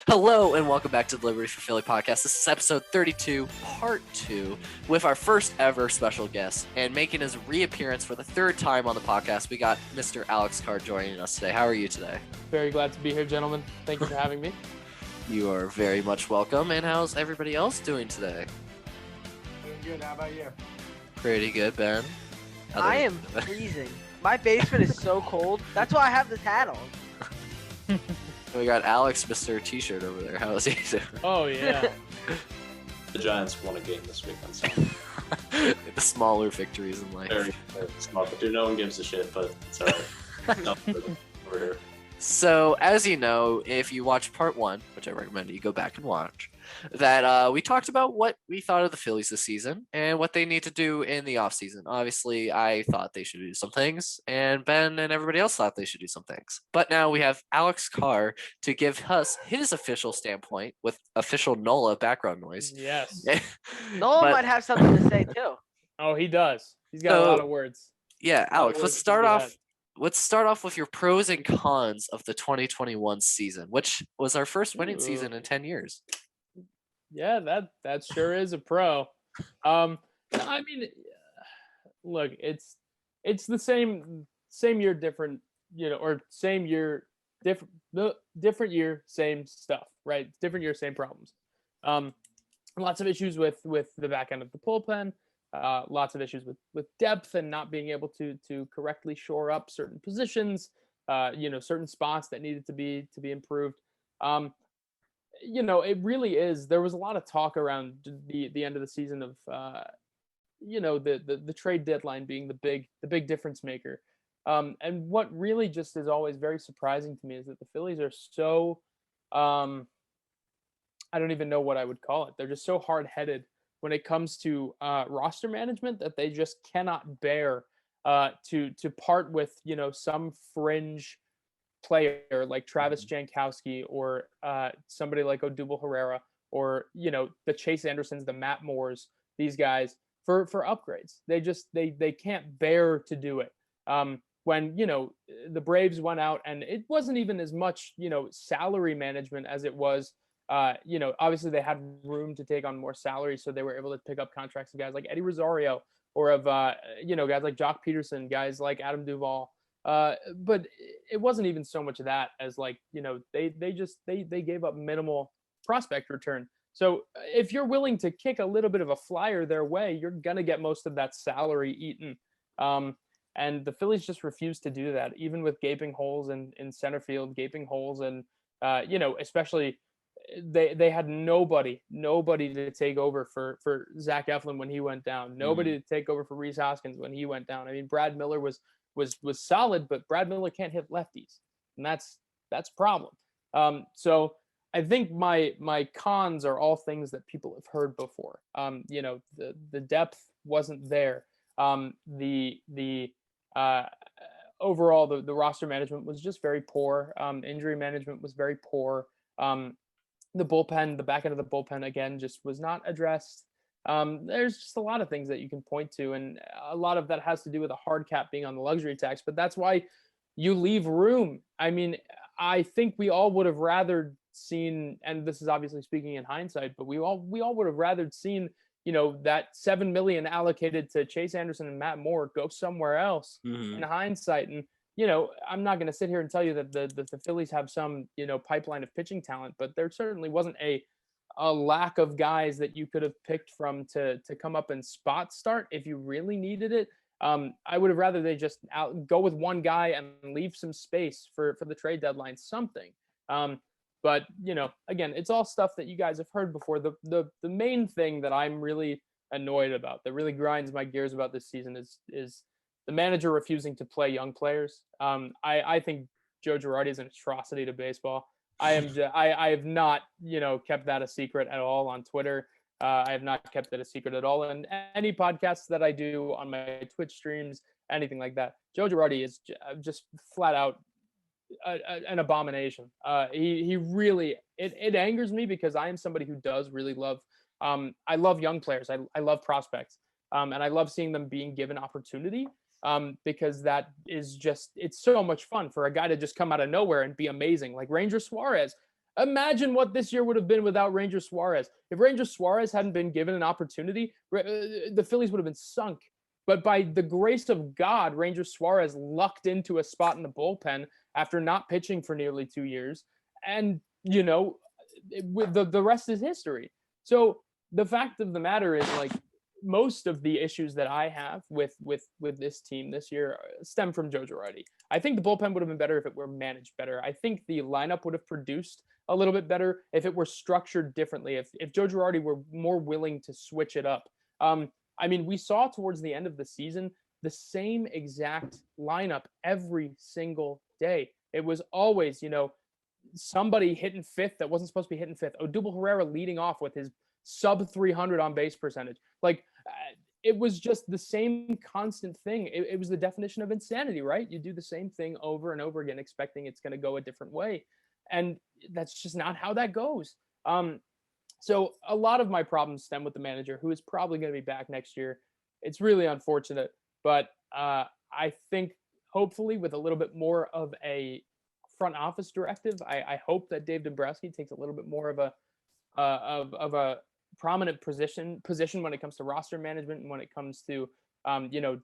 Hello and welcome back to the Liberty for Philly podcast. This is episode 32, part 2, with our first ever special guest. And making his reappearance for the third time on the podcast, we got Mr. Alex Carr joining us today. How are you today? Very glad to be here, gentlemen. Thank you for having me. You are very much welcome. And how's everybody else doing today? Doing good. How about you? Pretty good, Ben. I am freezing. My basement is so cold. That's why I have this hat on. We got Alex, Mr. T-shirt over there. How is he doing? Oh, yeah. The Giants won a game this weekend, so The smaller victories in life. very small. But dude, no one gives a shit, but it's alright. Over here. So, as you know, if you watch part 1, which I recommend you go back and watch, that we talked about what we thought of the Phillies this season and what they need to do in the offseason. Obviously, I thought they should do some things, and Ben and everybody else thought they should do some things. But now we have Alex Carr to give us his official standpoint with official NOLA background noise. Yes. Nolan might have something to say too. Oh, he does. He's got a lot of words. Yeah, Alex, let's words start to off. Let's start off with your pros and cons of the 2021 season, which was our first winning season in 10 years. Yeah, that sure is a pro. I mean, look, it's the same year, different, or same year, different year, same stuff, right? Different year, same problems. Lots of issues with the back end of the bullpen. Lots of issues with depth and not being able to correctly shore up certain positions, certain spots that needed to be improved. It really is. There was a lot of talk around the end of the season of, the trade deadline being the big difference maker. And what really just is always very surprising to me is that the Phillies are so, I don't even know what I would call it. They're just so hard-headed when it comes to roster management that they just cannot bear to part with, some fringe player like Travis Jankowski or somebody like Odubel Herrera or, the Chase Andersons, the Matt Moores, these guys for upgrades. They can't bear to do it. When, the Braves went out and it wasn't even as much, salary management as it was obviously they had room to take on more salary, so they were able to pick up contracts of guys like Eddie Rosario or of, guys like Jock Peterson, guys like Adam Duvall. But it wasn't even so much of that as like, they gave up minimal prospect return. So if you're willing to kick a little bit of a flyer their way, you're going to get most of that salary eaten. And the Phillies just refused to do that, even with gaping holes in center field, gaping holes. And, especially they had nobody to take over for Zach Eflin when he went down, nobody to take over for Rhys Hoskins when he went down. I mean, Brad Miller was solid, but Brad Miller can't hit lefties, and that's a problem. So I think my cons are all things that people have heard before. The depth wasn't there. The overall the roster management was just very poor. Injury management was very poor. The bullpen, the back end of the bullpen, again, just was not addressed. There's just a lot of things that you can point to, and a lot of that has to do with a hard cap being on the luxury tax, but that's why you leave room. I mean, I think we all would have rather seen, and this is obviously speaking in hindsight, but we all would have rather seen, that $7 million allocated to Chase Anderson and Matt Moore go somewhere else in hindsight. And I'm not going to sit here and tell you that the Phillies have some, pipeline of pitching talent, but there certainly wasn't a lack of guys that you could have picked from to come up and spot start if you really needed it. I would have rather they just go with one guy and leave some space for the trade deadline, something. But, again, it's all stuff that you guys have heard before. The main thing that I'm really annoyed about, that really grinds my gears about this season is the manager refusing to play young players. I think Joe Girardi is an atrocity to baseball. I have not, kept that a secret at all on Twitter. I have not kept it a secret at all in any podcasts that I do on my Twitch streams, anything like that. Joe Girardi is just flat out an abomination. He really, it angers me because I am somebody who does really love, I love young players. I love prospects. And I love seeing them being given opportunity. Because that is just, it's so much fun for a guy to just come out of nowhere and be amazing. Like Ranger Suarez, Imagine what this year would have been without Ranger Suarez. If Ranger Suarez hadn't been given an opportunity, the Phillies would have been sunk. But by the grace of God, Ranger Suarez lucked into a spot in the bullpen after not pitching for nearly 2 years. And, with the rest is history. So the fact of the matter is, like, most of the issues that I have with this team this year stem from Joe Girardi. I think the bullpen would have been better if it were managed better. I think the lineup would have produced a little bit better if it were structured differently. If Joe Girardi were more willing to switch it up. We saw towards the end of the season the same exact lineup every single day. It was always, somebody hitting fifth that wasn't supposed to be hitting fifth. Odubel Herrera leading off with his sub 300 on base percentage. Like, it was just the same constant thing. It was the definition of insanity, right? You do the same thing over and over again, expecting it's going to go a different way. And that's just not how that goes. So a lot of my problems stem with the manager, who is probably going to be back next year. It's really unfortunate, but I think hopefully with a little bit more of a front office directive, I hope that Dave Dombrowski takes a little bit more of a prominent position when it comes to roster management and when it comes to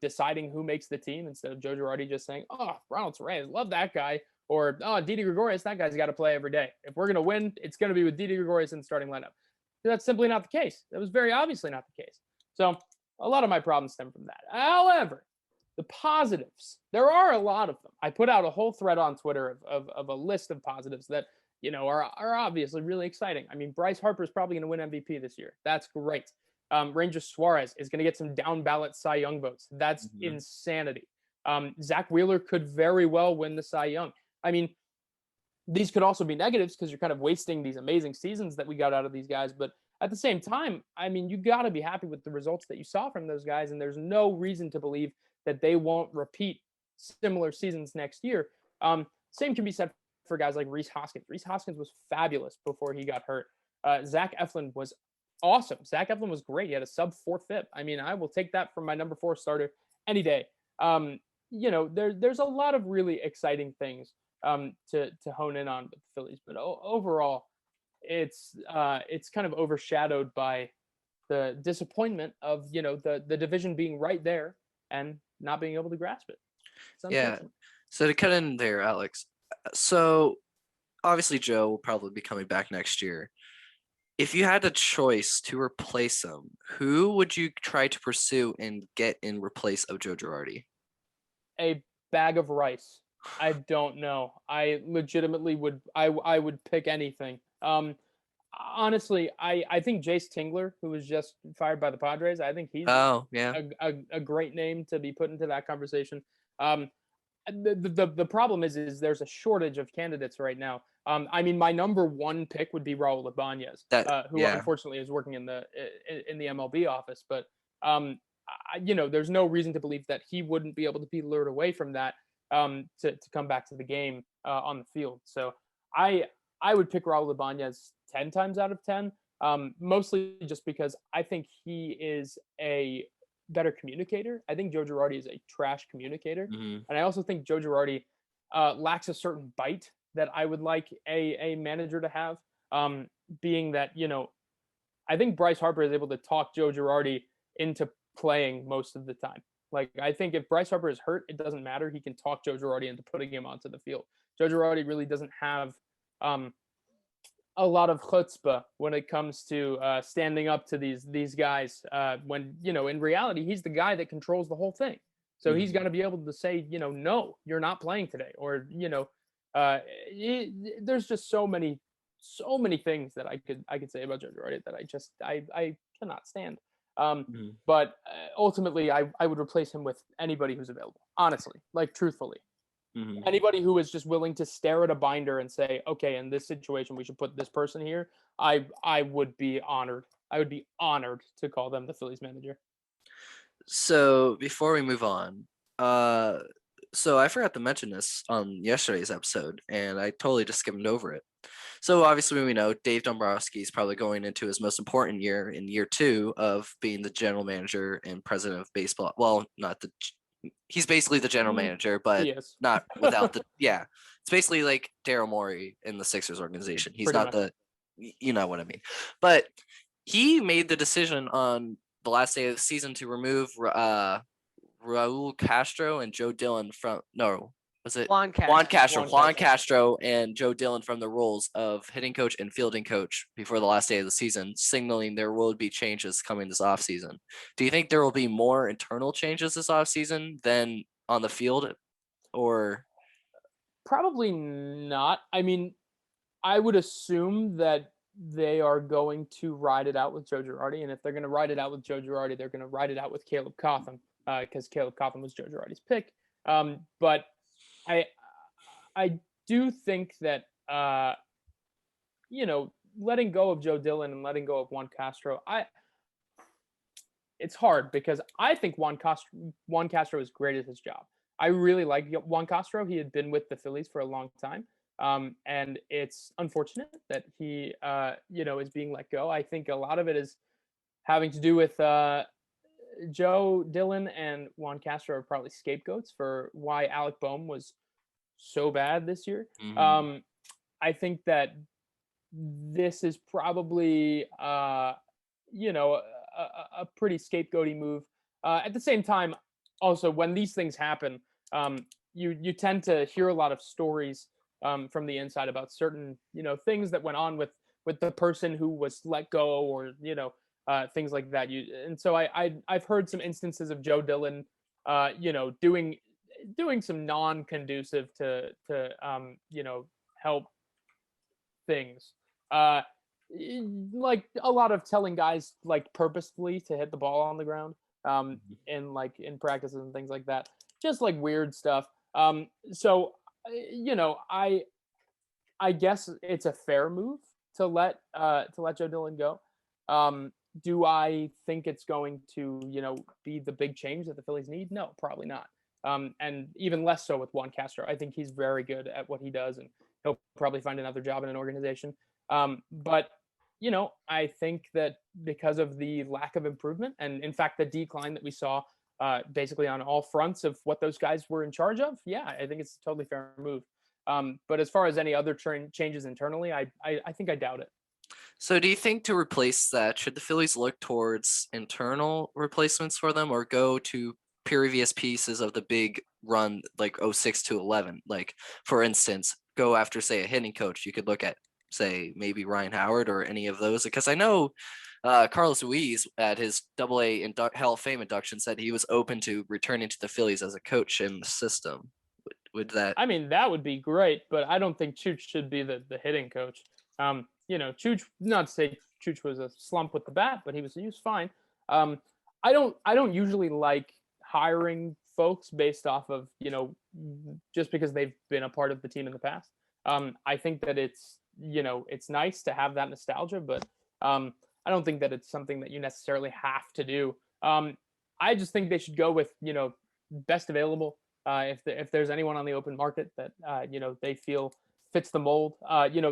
deciding who makes the team, instead of Joe Girardi just saying, "Oh, Ronald Reyes, love that guy," or "Oh, Didi Gregorius, that guy's got to play every day. If we're gonna win, it's gonna be with Didi Gregorius in the starting lineup." That's simply not the case. That was very obviously not the case. So a lot of my problems stem from that. However, the positives, there are a lot of them. I put out a whole thread on Twitter of a list of positives that are obviously really exciting. I mean, Bryce Harper is probably going to win MVP this year. That's great. Ranger Suarez is going to get some down ballot Cy Young votes. That's insanity. Zach Wheeler could very well win the Cy Young. I mean, these could also be negatives because you're kind of wasting these amazing seasons that we got out of these guys. But at the same time, I mean, you got to be happy with the results that you saw from those guys. And there's no reason to believe that they won't repeat similar seasons next year. Same can be said for guys like Rhys Hoskins. Rhys Hoskins was fabulous before he got hurt. Zach Eflin was awesome. Zach Eflin was great. He had a sub 4 FIP. I mean, I will take that from my number 4 starter any day. There's a lot of really exciting things to hone in on with the Phillies, but overall, it's kind of overshadowed by the disappointment of the division being right there and not being able to grasp it. Yeah. So to cut in there, Alex. So obviously Joe will probably be coming back next year. If you had a choice to replace him, who would you try to pursue and get in replace of Joe Girardi? A bag of rice. I don't know. I legitimately would. I would pick anything. Honestly, I think Jace Tingler, who was just fired by the Padres, I think he's a great name to be put into that conversation. The problem is there's a shortage of candidates right now. My number 1 pick would be Raul Ibanez, who unfortunately is working in the MLB office. But there's no reason to believe that he wouldn't be able to be lured away from that to come back to the game on the field. So I would pick Raul Ibanez 10 times out of 10, mostly just because I think he is a better communicator. I think Joe Girardi is a trash communicator. And I also think Joe Girardi lacks a certain bite that I would like a manager to have, being that, I think Bryce Harper is able to talk Joe Girardi into playing most of the time. Like, I think if Bryce Harper is hurt, it doesn't matter. He can talk Joe Girardi into putting him onto the field. Joe Girardi really doesn't have a lot of chutzpah when it comes to standing up to these guys. When in reality, he's the guy that controls the whole thing. So he's got to be able to say, no, you're not playing today, or there's just so many things that I could say about Joe Girardi that I cannot stand. But ultimately, I would replace him with anybody who's available. Honestly, like, truthfully. Anybody who is just willing to stare at a binder and say, okay, in this situation, we should put this person here. I would be honored. I would be honored to call them the Phillies manager. So before we move on, so I forgot to mention this on yesterday's episode, and I totally just skimmed over it. So obviously, we know Dave Dombrowski is probably going into his most important year in year 2 of being the general manager and president of baseball. Well, not the he's basically the general manager, but Yes. not without the yeah. It's basically like Daryl Morey in the Sixers organization. He's Pretty not much. the you know what I mean. But he made the decision on the last day of the season to remove Raul Castro and Joe Dillon from was it Juan Juan Castro. Castro and Joe Dillon from the roles of hitting coach and fielding coach before the last day of the season, signaling there will be changes coming this offseason. Do you think there will be more internal changes this offseason than on the field, or Probably not. I mean, I would assume that they are going to ride it out with Joe Girardi, and if they're going to ride it out with Joe Girardi, they're going to ride it out with Caleb Cotham, because Caleb Cotham was Joe Girardi's pick. But I I do think that letting go of Joe Dillon and letting go of Juan Castro, it's hard because I think Juan Castro is great at his job. I really like Juan Castro. He had been with the Phillies for a long time. And it's unfortunate that he, is being let go. I think a lot of it is having to do with Joe Dillon and Juan Castro are probably scapegoats for why Alec Boehm was so bad this year. I think that this is probably, a pretty scapegoaty move. At the same time, also when these things happen, you tend to hear a lot of stories from the inside about certain things that went on with the person who was let go, or things like that. And so I've heard some instances of Joe Dillon doing some non-conducive to help things, like a lot of telling guys like purposefully to hit the ball on the ground in practices and things like that, just like weird stuff. So I guess it's a fair move to let Joe Dillon go. Do I think it's going to be the big change that the Phillies need? No, probably not. And even less so with Juan Castro. I think he's very good at what he does, and he'll probably find another job in an organization. But I think that because of the lack of improvement, and in fact the decline that we saw basically on all fronts of what those guys were in charge of, yeah, I think it's a totally fair move. But as far as any other changes internally, I think I doubt it. So do you think to replace that, should the Phillies look towards internal replacements for them, or go to previous pieces of the big run like 06 to 11? Like, for instance, go after, say, a hitting coach. You could look at, say, maybe Ryan Howard or any of those, because I know Carlos Ruiz at his AA Hall of Fame induction said he was open to returning to the Phillies as a coach in the system. Would that? I mean, that would be great, but I don't think Chooch should be the hitting coach. Chooch, not to say Chooch was a slump with the bat, but he was fine. I don't usually like hiring folks based off of just because they've been a part of the team in the past. I think that it's nice to have that nostalgia, but I don't think that it's something that you necessarily have to do. I just think they should go with best available. If there's anyone on the open market that they feel fits the mold,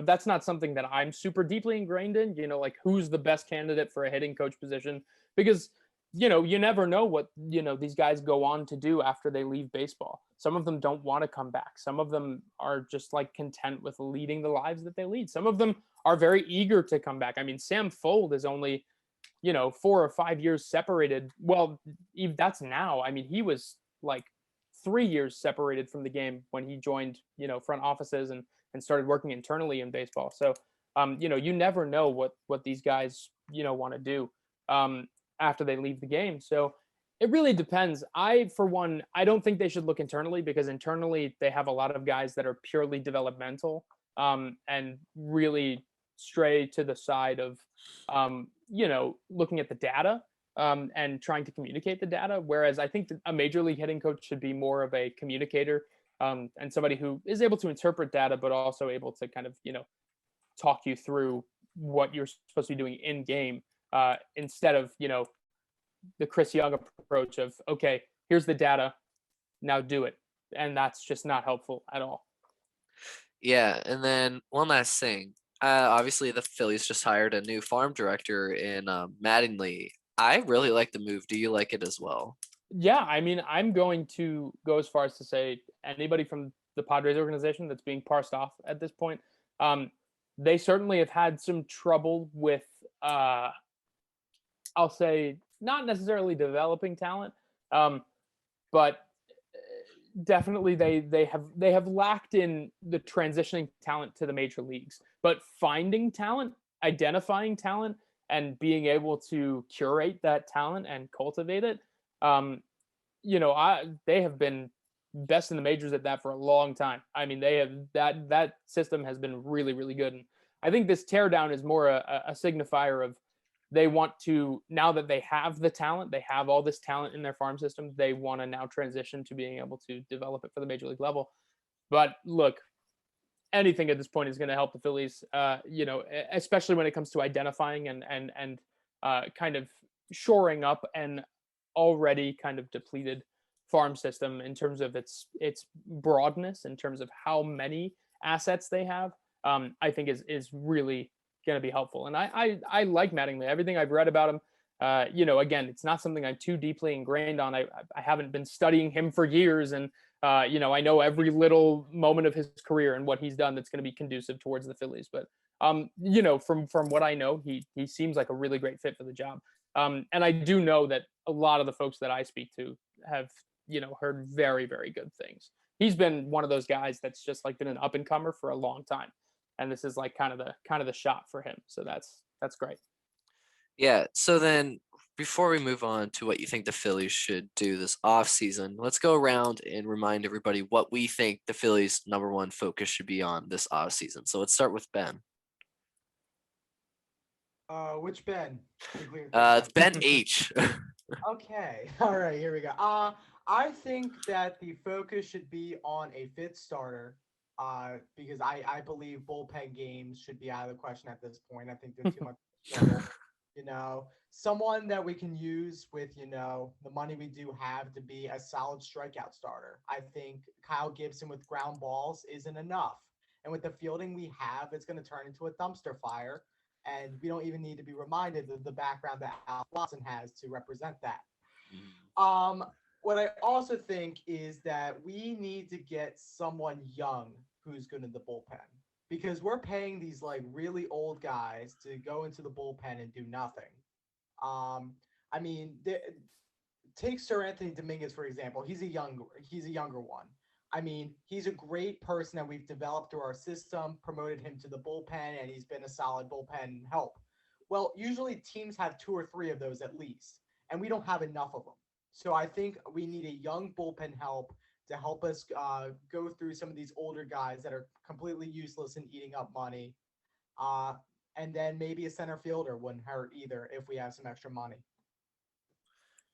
that's not something that I'm super deeply ingrained in. Like who's the best candidate for a hitting coach position, because you never know what these guys go on to do after they leave baseball. Some of them don't want to come back. Some of them are just like content with leading the lives that they lead. Some of them are very eager to come back. I mean, Sam Fold is only 4 or 5 years separated. Well, that's now. I mean, he was like 3 years separated from the game when he joined front offices and started working internally in baseball. So you never know what these guys want to do after they leave the game. So it really depends. For one, I don't think they should look internally, because internally they have a lot of guys that are purely developmental and really stray to the side of looking at the data and trying to communicate the data. Whereas I think a major league hitting coach should be more of a communicator and somebody who is able to interpret data, but also able to kind of, talk you through what you're supposed to be doing in game, instead of, the Chris Young approach of, okay, here's the data, now do it. And that's just not helpful at all. Yeah. And then one last thing. Obviously, the Phillies just hired a new farm director in Mattingly. I really like the move. Do you like it as well? Yeah, I mean, I'm going to go as far as to say anybody from the Padres organization that's being parsed off at this point, they certainly have had some trouble with, I'll say, not necessarily developing talent, but definitely they have lacked in the transitioning talent to the major leagues. But finding talent, identifying talent, and being able to curate that talent and cultivate it, um, they have been best in the majors at that for a long time. I mean, they have that system has been really, really good. And I think this teardown is more a signifier of they want to, now that they have the talent, they have all this talent in their farm system, they want to now transition to being able to develop it for the major league level. But look, anything at this point is going to help the Phillies, especially when it comes to identifying and kind of shoring up an already kind of depleted farm system in terms of its broadness, in terms of how many assets they have. I think is really going to be helpful. And I like Mattingly. Everything I've read about him, again, it's not something I'm too deeply ingrained on. I haven't been studying him for years, and I know every little moment of his career and what he's done that's going to be conducive towards the Phillies. But from what I know, he seems like a really great fit for the job. And I do know that a lot of the folks that I speak to have heard very, very good things. He's been one of those guys that's just like been an up and comer for a long time, and this is like kind of the shot for him. So that's great. Yeah. So then before we move on to what you think the Phillies should do this offseason, let's go around and remind everybody what we think the Phillies' number one focus should be on this offseason. So let's start with Ben. Which Ben? Ben H. Okay. All right. Here we go. I think that the focus should be on a fifth starter. Because I believe bullpen games should be out of the question at this point. I think they're too much trouble. Someone that we can use with, the money we do have to be a solid strikeout starter. I think Kyle Gibson with ground balls isn't enough. And with the fielding we have, it's going to turn into a dumpster fire. And we don't even need to be reminded of the background that Al Watson has to represent that. What I also think is that we need to get someone young who's good in the bullpen, because we're paying these like really old guys to go into the bullpen and do nothing. I mean, take Sir Anthony Dominguez for example. He's a younger one. I mean, he's a great person that we've developed through our system, promoted him to the bullpen, and he's been a solid bullpen help. Well, usually teams have 2 or 3 of those at least, and we don't have enough of them. So I think we need a young bullpen help to help us go through some of these older guys that are completely useless and eating up money. And then maybe a center fielder wouldn't hurt either if we have some extra money.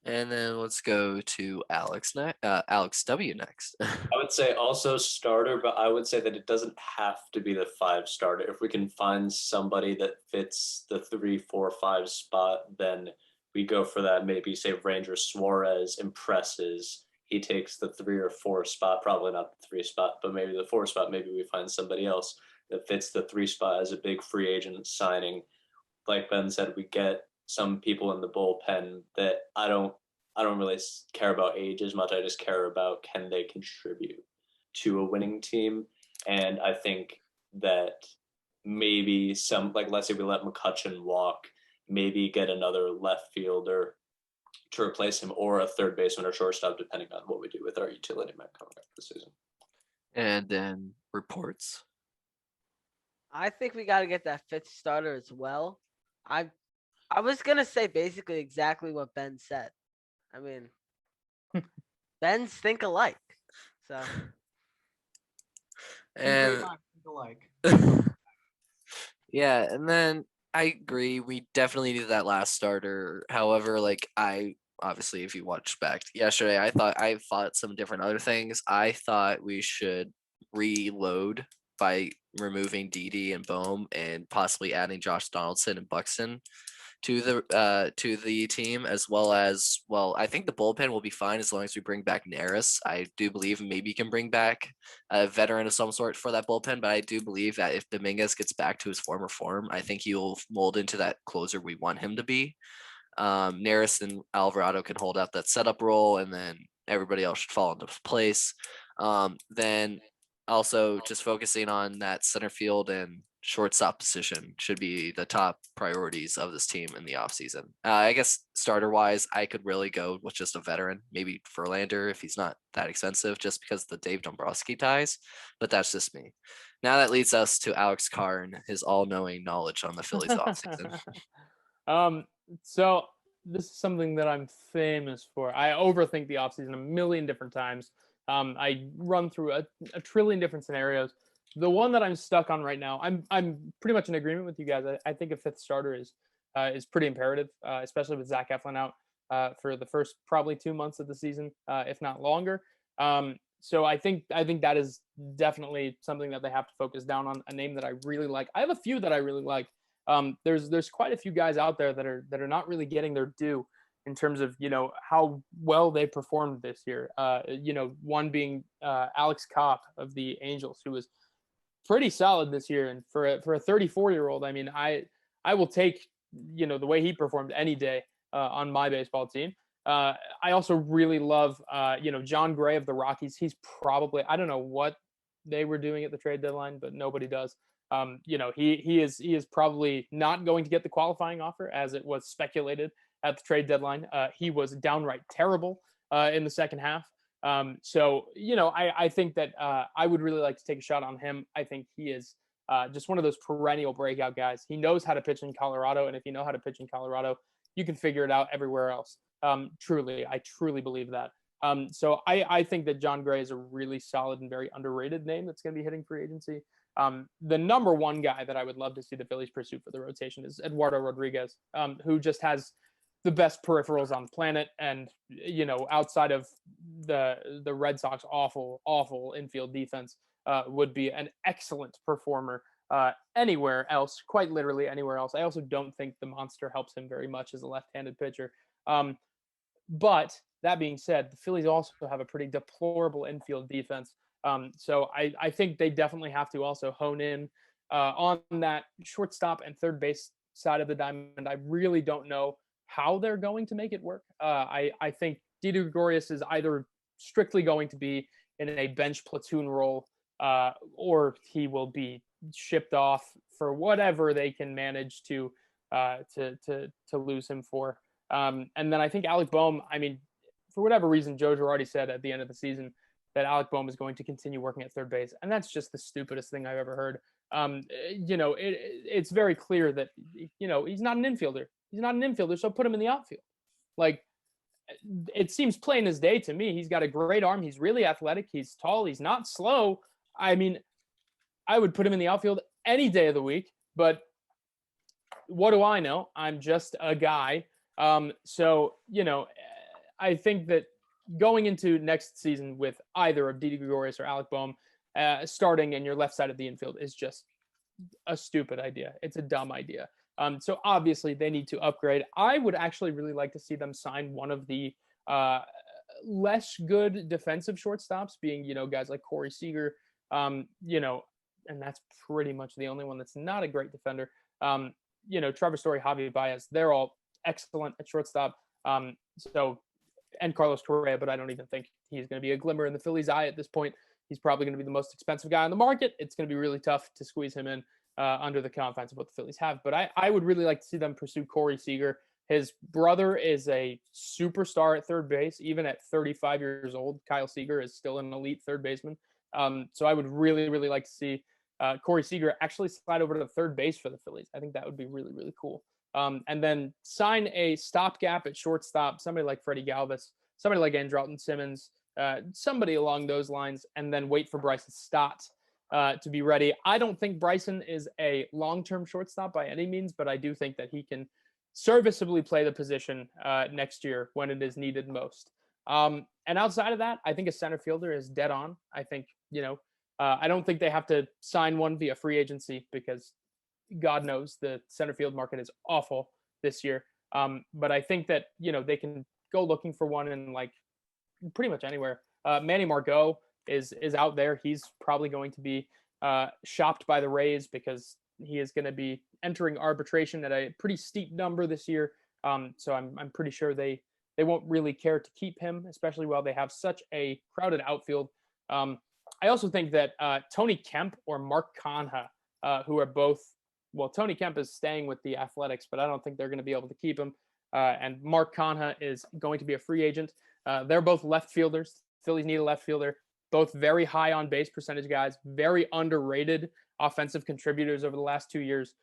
And then let's go to Alex next. Alex W next. I would say also starter, but I would say that it doesn't have to be the 5 starter. If we can find somebody that fits the 3, 4, 5 spot, then we go for that. Maybe say Ranger Suarez impresses. He takes the 3 or 4 spot, probably not the 3 spot, but maybe the 4 spot. Maybe we find somebody else that fits the 3 spot as a big free agent signing. Like Ben said, we get some people in the bullpen that I don't really care about age as much. I just care about can they contribute to a winning team. And I think that maybe let's say we let McCutchen walk, maybe get another left fielder to replace him, or a third baseman or shortstop, depending on what we do with our utility man coming up this season. And then reports. I think we got to get that 5th starter as well. I was going to say basically exactly what Ben said. I mean, Ben's think alike. So. And yeah, and then I agree. We definitely need that last starter. However, obviously, if you watched back yesterday, I thought some different other things. I thought we should reload by removing Didi and Bohm and possibly adding Josh Donaldson and Buxton to the team, as well as, I think the bullpen will be fine as long as we bring back Neris. I do believe maybe you can bring back a veteran of some sort for that bullpen, but I do believe that if Dominguez gets back to his former form, I think he'll mold into that closer we want him to be. Neris and Alvarado can hold out that setup role, and then everybody else should fall into place. Then also just focusing on that center field and shortstop position should be the top priorities of this team in the offseason. I guess starter wise, I could really go with just a veteran, maybe Verlander if he's not that expensive, just because of the Dave Dombrowski ties. But that's just me. Now that leads us to Alex Carr and his all-knowing knowledge on the Phillies offseason. So this is something that I'm famous for. I overthink the offseason a million different times. I run through a trillion different scenarios. The one that I'm stuck on right now, I'm pretty much in agreement with you guys. I think a fifth starter is pretty imperative, especially with Zach Eflin out for the first probably 2 months of the season, if not longer. So I think that is definitely something that they have to focus down on. A name that I really like. I have a few that I really like. There's quite a few guys out there that are not really getting their due in terms of how well they performed this year. One being Alex Kopp of the Angels, who was pretty solid this year, and for a 34-year-old, I mean, I will take the way he performed any day on my baseball team. I also really love John Gray of the Rockies. He's probably, I don't know what they were doing at the trade deadline, but nobody does. He is probably not going to get the qualifying offer as it was speculated at the trade deadline. He was downright terrible in the second half. I think that I would really like to take a shot on him. I think he is just one of those perennial breakout guys. He knows how to pitch in Colorado, and if you know how to pitch in Colorado, you can figure it out everywhere else. I truly believe that. I think that John Gray is a really solid and very underrated name that's going to be hitting free agency. The number one guy that I would love to see the Phillies pursue for the rotation is Eduardo Rodriguez, who just has the best peripherals on the planet. And, outside of the Red Sox awful infield defense, would be an excellent performer anywhere else, quite literally anywhere else. I also don't think the monster helps him very much as a left-handed pitcher. But that being said, the Phillies also have a pretty deplorable infield defense. So I think they definitely have to also hone in on that shortstop and third base side of the diamond. I really don't know how they're going to make it work. I think Didi Gregorius is either strictly going to be in a bench platoon role, or he will be shipped off for whatever they can manage to lose him for. And then I think Alec Boehm, I mean, for whatever reason, Joe Girardi said at the end of the season that Alec Boehm is going to continue working at third base. And that's just the stupidest thing I've ever heard. It's very clear that, he's not an infielder. He's not an infielder, so put him in the outfield. Like, it seems plain as day to me. He's got a great arm. He's really athletic. He's tall. He's not slow. I mean, I would put him in the outfield any day of the week, but what do I know? I'm just a guy. I think that going into next season with either of Didi Gregorius or Alec Boehm starting in your left side of the infield is just a stupid idea. It's a dumb idea. So obviously they need to upgrade. I would actually really like to see them sign one of the less good defensive shortstops, being, guys like Corey Seager, and that's pretty much the only one that's not a great defender. Trevor Story, Javi Baez, they're all excellent at shortstop. And Carlos Correa, but I don't even think he's going to be a glimmer in the Phillies' eye at this point. He's probably going to be the most expensive guy on the market. It's going to be really tough to squeeze him in under the confines of what the Phillies have. But I would really like to see them pursue Corey Seager. His brother is a superstar at third base. Even at 35 years old, Kyle Seager is still an elite third baseman. So I would really, really like to see Corey Seager actually slide over to third base for the Phillies. I think that would be really, really cool. And then sign a stopgap at shortstop, somebody like Freddie Galvis, somebody like Andrelton Simmons, somebody along those lines, and then wait for Bryson Stott to be ready. I don't think Bryson is a long-term shortstop by any means, but I do think that he can serviceably play the position next year when it is needed most. And outside of that, I think a center fielder is dead on. I think, I don't think they have to sign one via free agency because God knows the center field market is awful this year. But I think that, they can go looking for one in like pretty much anywhere. Manny Margot is out there. He's probably going to be shopped by the Rays because he is going to be entering arbitration at a pretty steep number this year. So I'm pretty sure they won't really care to keep him, especially while they have such a crowded outfield. I also think that Tony Kemp or Mark Conha, who are both, well, Tony Kemp is staying with the Athletics, but I don't think they're going to be able to keep him. And Mark Conha is going to be a free agent. They're both left fielders. Phillies need a left fielder. Both very high on base percentage guys, very underrated offensive contributors over the last 2 years.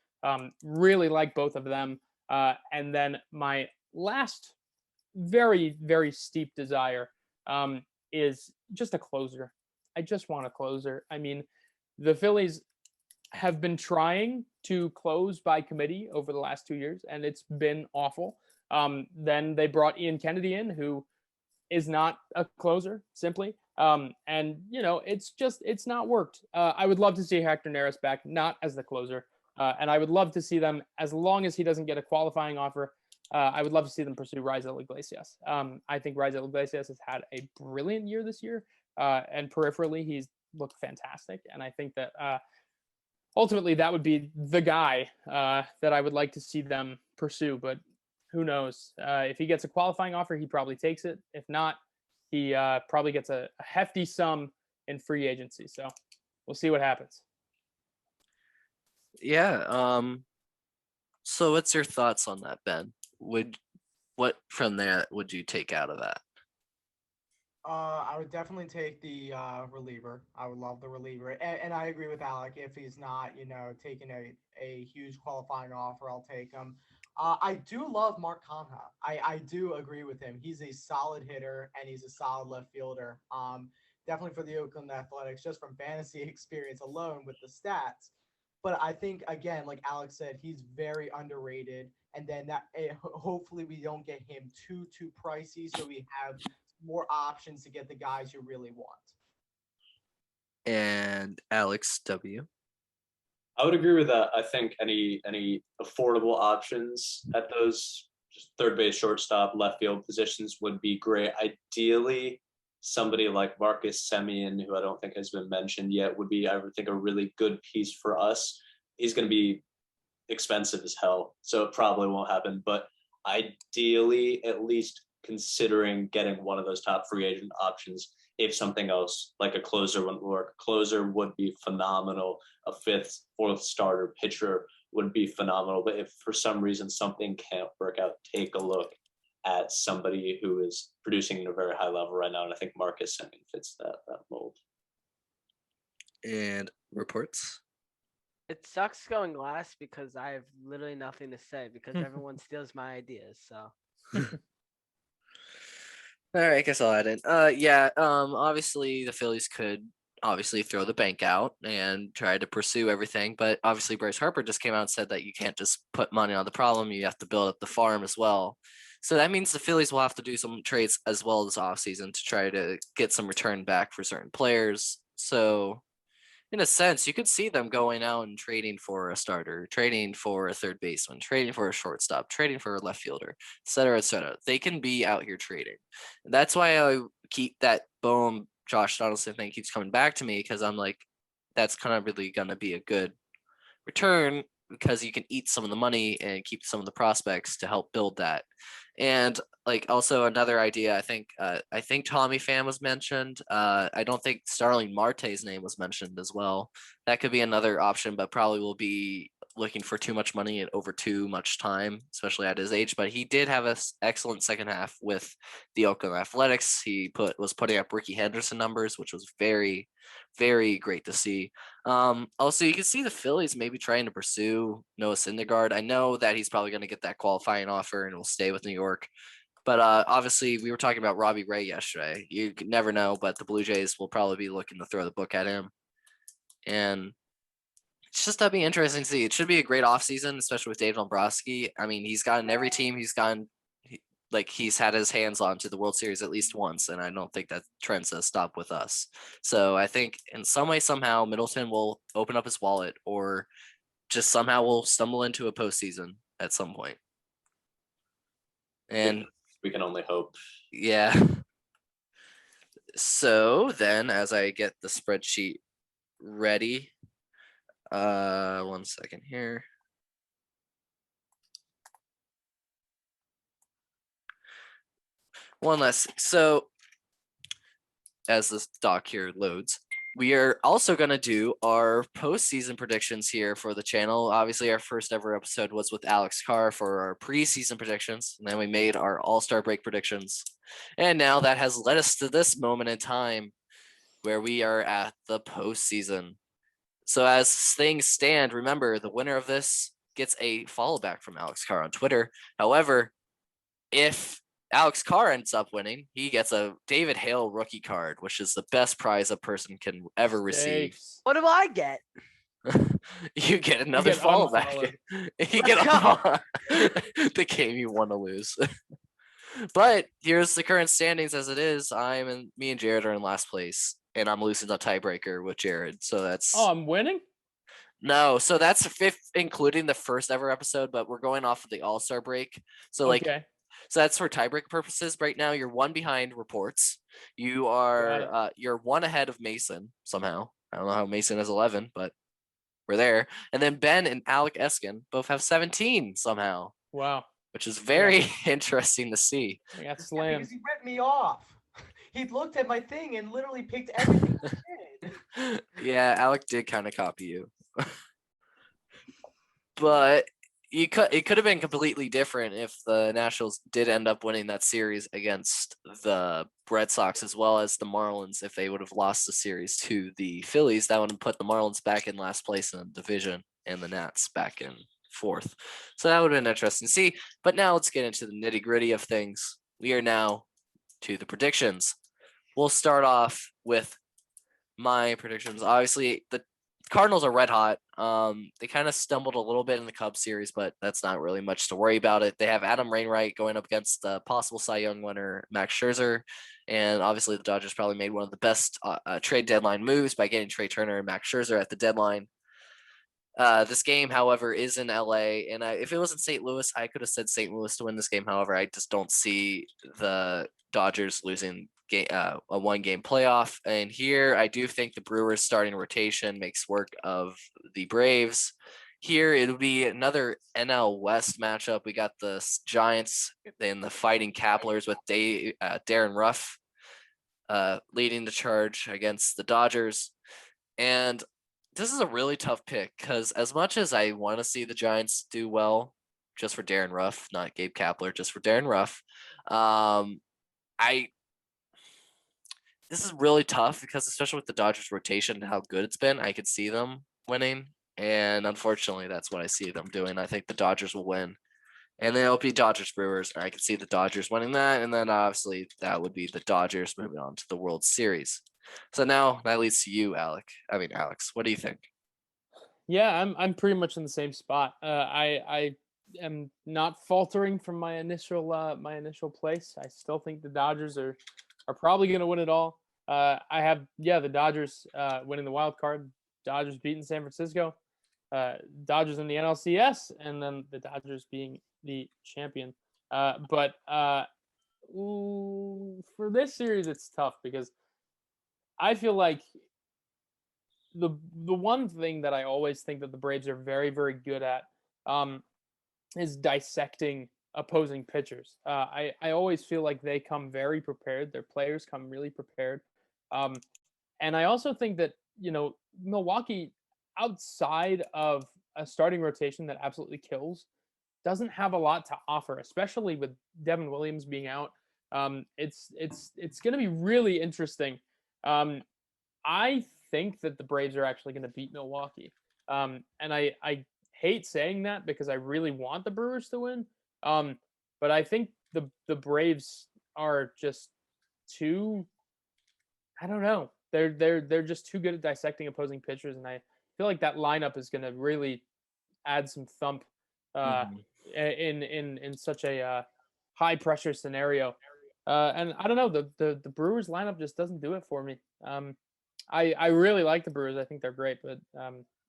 Really like both of them. And then my last very, very steep desire is just a closer. I just want a closer. I mean, the Phillies have been trying to close by committee over the last 2 years, and it's been awful. Then they brought Ian Kennedy in, who is not a closer, simply. And, it's not worked. I would love to see Hector Neris back, not as the closer. And I would love to see them, as long as he doesn't get a qualifying offer, I would love to see them pursue Raisel Iglesias. I think Raisel Iglesias has had a brilliant year this year, and peripherally he's looked fantastic. And I think that ultimately that would be the guy that I would like to see them pursue. But who knows? If he gets a qualifying offer, he probably takes it. If not, he probably gets a hefty sum in free agency. So we'll see what happens. Yeah. So what's your thoughts on that, Ben? What from there would you take out of that? I would definitely take the reliever. I would love the reliever, and I agree with Alec. If he's not, taking a huge qualifying offer, I'll take him. I do love Mark Conha. I do agree with him. He's a solid hitter and he's a solid left fielder. Definitely for the Oakland Athletics, just from fantasy experience alone with the stats. But I think again, like Alex said, he's very underrated. And then hopefully we don't get him too pricey, so we have more options to get the guys you really want. And Alex W. I would agree with that. I think any affordable options at those just third base, shortstop, left field positions would be great. Ideally, somebody like Marcus Semien, who I don't think has been mentioned yet, would be, I would think, a really good piece for us. He's going to be expensive as hell, so it probably won't happen. But ideally, at least considering getting one of those top free agent options, if something else like a closer wouldn't work. Closer would be phenomenal. A fifth, fourth starter pitcher would be phenomenal. But if for some reason something can't work out, take a look at somebody who is producing at a very high level right now. And I think Marcus Semien fits that mold. And reports. It sucks going last because I have literally nothing to say because everyone steals my ideas. So. All right, I guess I'll add in. Obviously the Phillies could obviously throw the bank out and try to pursue everything, but obviously Bryce Harper just came out and said that you can't just put money on the problem, you have to build up the farm as well. So that means the Phillies will have to do some trades as well this offseason to try to get some return back for certain players. So in a sense, you could see them going out and trading for a starter, trading for a third baseman, trading for a shortstop, trading for a left fielder, et cetera, et cetera. They can be out here trading. And that's why I keep that boom Josh Donaldson thing keeps coming back to me, because I'm like, that's kind of really going to be a good return because you can eat some of the money and keep some of the prospects to help build that. And like also another idea, I think Tommy Pham was mentioned. I don't think Starling Marte's name was mentioned as well. That could be another option, but probably will be looking for too much money and over too much time, especially at his age. But he did have an excellent second half with the Oakland Athletics. He was putting up Ricky Henderson numbers, which was very, very great to see. Also, you can see the Phillies maybe trying to pursue Noah Syndergaard. I know that he's probably going to get that qualifying offer and will stay with New York. But obviously, we were talking about Robbie Ray yesterday. You never know, but the Blue Jays will probably be looking to throw the book at him. And it's just that'd be interesting to see. It should be a great offseason, especially with Dave Dombrowski. I mean, he's gotten every team he's had his hands on to the World Series at least once, and I don't think that trend's to stop with us. So I think in some way, somehow, Middleton will open up his wallet, or just somehow will stumble into a postseason at some point. And we can only hope. Yeah. So then, as I get the spreadsheet ready, 1 second here. One last. So, as this doc here loads, we are also going to do our postseason predictions here for the channel. Obviously, our first ever episode was with Alex Carr for our preseason predictions, and then we made our All-Star break predictions. And now that has led us to this moment in time where we are at the postseason. So as things stand, remember the winner of this gets a follow back from Alex Carr on Twitter. However, if Alex Carr ends up winning, he gets a David Hale rookie card, which is the best prize a person can ever receive. Stakes. What do I get? You get another get follow back. unfollowed. You get the game you want to lose. But here's the current standings as it is. Me and Jared are in last place, and I'm losing the tiebreaker with Jared. So that's Oh, I'm winning? no. So that's fifth, including the first ever episode. But we're going off of the All-Star break. So Okay. so that's for tiebreak purposes. Right now, you're one behind reports. You are you're one ahead of Mason somehow. I don't know how Mason has 11, but we're there. And then Ben and Alec Eskin both have 17 somehow, Wow. which is very interesting to see. I got Yeah, slammed. because he ripped me off. He looked at my thing and literally picked everything I did. Yeah, Alec did kind of copy you. But it could have been completely different if the Nationals did end up winning that series against the Red Sox as well as the Marlins. If they would have lost the series to the Phillies, that would have put the Marlins back in last place in the division and the Nats back in fourth. So that would have been interesting to see. But now let's get into the nitty gritty of things. We are now to the predictions. We'll start off with my predictions. Obviously, the Cardinals are red hot. They kind of stumbled a little bit in the Cubs series, but that's not really much to worry about it. They have Adam Wainwright going up against the possible Cy Young winner, Max Scherzer. And obviously the Dodgers probably made one of the best trade deadline moves by getting Trey Turner and Max Scherzer at the deadline. This game, however, is in LA, and if it was in St. Louis, I could have said St. Louis to win this game. However, I just don't see the Dodgers losing a one-game playoff. And here, I do think the Brewers starting rotation makes work of the Braves. Here, it'll be another NL West matchup. We got the Giants and the Fighting Caplers with Darren Ruff leading the charge against the Dodgers. And this is a really tough pick because as much as I want to see the Giants do well, just for Darren Ruff, not Gabe Kapler, just for Darren Ruff, this is really tough because especially with the Dodgers rotation and how good it's been, I could see them winning. And unfortunately, that's what I see them doing. I think the Dodgers will win. And then it'll be Dodgers Brewers. I could see the Dodgers winning that. And then obviously that would be the Dodgers moving on to the World Series. So now that leads to you, Alex. What do you think? Yeah, I'm pretty much in the same spot. I am not faltering from my initial place. I still think the Dodgers are probably going to win it all. I have the Dodgers winning the wild card, Dodgers beating San Francisco, Dodgers in the NLCS, and then the Dodgers being the champion. But for this series, it's tough because I feel like the one thing that I always think that the Braves are very, very good at is dissecting opposing pitchers. I always feel like they come very prepared. Their players come really prepared. And I also think that, Milwaukee, outside of a starting rotation that absolutely kills, doesn't have a lot to offer, especially with Devin Williams being out. It's going to be really interesting. I think that the Braves are actually going to beat Milwaukee. And I hate saying that because I really want the Brewers to win. But I think the Braves are just too, I don't know. They're just too good at dissecting opposing pitchers, and I feel like that lineup is going to really add some thump in such a high pressure scenario. And I don't know, the Brewers lineup just doesn't do it for me. I really like the Brewers. I think they're great, but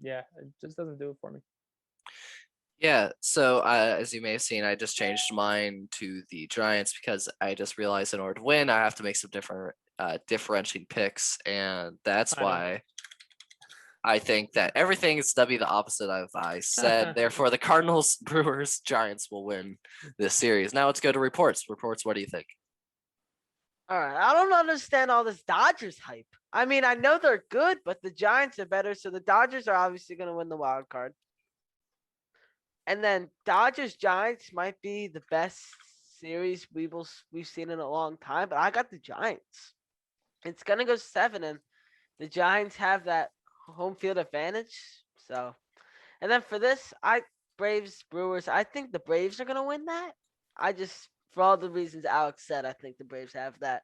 it just doesn't do it for me. Yeah, so as you may have seen, I just changed mine to the Giants because I just realized in order to win, I have to make some different differentiating picks, and that's why I think that everything is to be the opposite of I said. Therefore, the Cardinals, Brewers, Giants will win this series. Now let's go to reports. Reports, what do you think? All right, I don't understand all this Dodgers hype. I mean, I know they're good, but the Giants are better, so the Dodgers are obviously going to win the wild card. And then Dodgers Giants might be the best series we've seen in a long time, but I got the Giants. It's going to go 7, and the Giants have that home field advantage. So, and then for this, Braves Brewers. I think the Braves are going to win that. I just, for all the reasons Alex said, I think the Braves have that.